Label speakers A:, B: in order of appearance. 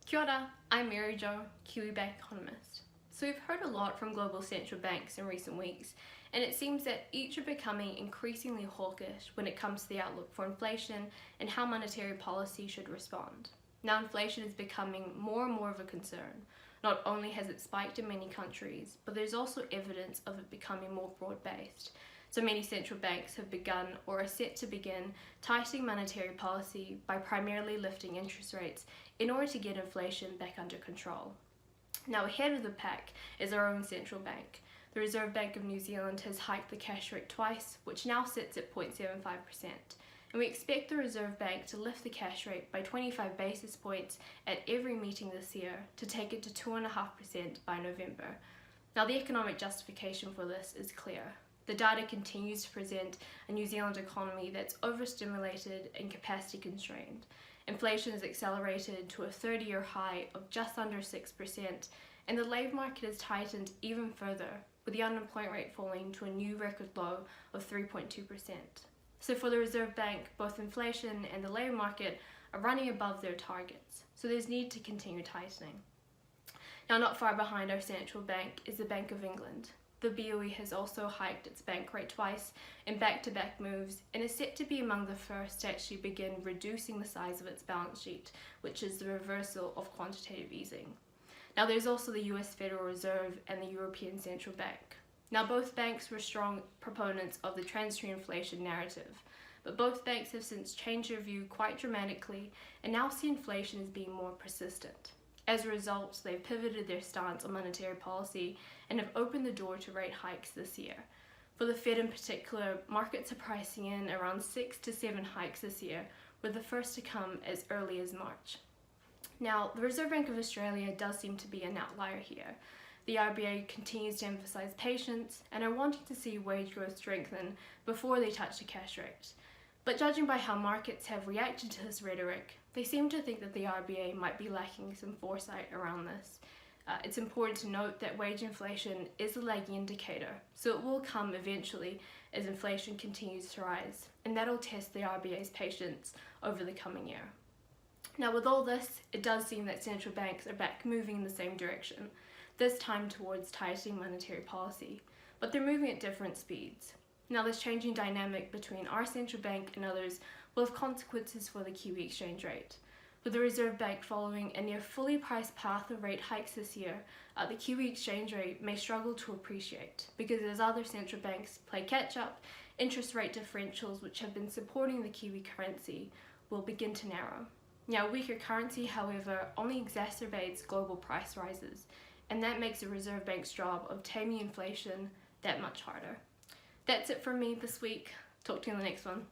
A: Kia ora, I'm Mary Jo, Kiwibank economist. So we've heard a lot from global central banks in recent weeks, and it seems that each are becoming increasingly hawkish when it comes to the outlook for inflation and how monetary policy should respond. Now inflation is becoming more and more of a concern. Not only has it spiked in many countries, but there's also evidence of it becoming more broad-based. So many central banks have begun or are set to begin tightening monetary policy by primarily lifting interest rates in order to get inflation back under control. Now ahead of the pack is our own central bank. The Reserve Bank of New Zealand has hiked the cash rate twice, which now sits at 0.75%. And we expect the Reserve Bank to lift the cash rate by 25 basis points at every meeting this year to take it to 2.5% by November. Now the economic justification for this is clear. The data continues to present a New Zealand economy that's overstimulated and capacity constrained. Inflation has accelerated to a 30-year high of just under 6%, and the labour market has tightened even further, with the unemployment rate falling to a new record low of 3.2%. So for the Reserve Bank, both inflation and the labour market are running above their targets, so there's need to continue tightening. Now not far behind our central bank is the Bank of England. The BOE has also hiked its bank rate twice in back-to-back moves and is set to be among the first to actually begin reducing the size of its balance sheet, which is the reversal of quantitative easing. Now there's also the US Federal Reserve and the European Central Bank. Now both banks were strong proponents of the transitory inflation narrative, but both banks have since changed their view quite dramatically and now see inflation as being more persistent. As a result, they've pivoted their stance on monetary policy and have opened the door to rate hikes this year. For the Fed in particular, markets are pricing in around 6 to 7 hikes this year, with the first to come as early as March. Now, the Reserve Bank of Australia does seem to be an outlier here. The RBA continues to emphasise patience and are wanting to see wage growth strengthen before they touch the cash rate. But judging by how markets have reacted to this rhetoric, they seem to think that the RBA might be lacking some foresight around this. It's important to note that wage inflation is a lagging indicator, so it will come eventually as inflation continues to rise, and that'll test the RBA's patience over the coming year. Now with all this, it does seem that central banks are back moving in the same direction, this time towards tightening monetary policy, but they're moving at different speeds. Now this changing dynamic between our central bank and others will have consequences for the Kiwi exchange rate. With the Reserve Bank following a near fully priced path of rate hikes this year, the Kiwi exchange rate may struggle to appreciate because as other central banks play catch-up, interest rate differentials which have been supporting the Kiwi currency will begin to narrow. Now, a weaker currency, however, only exacerbates global price rises, and that makes the Reserve Bank's job of taming inflation that much harder. That's it from me this week. Talk to you in the next one.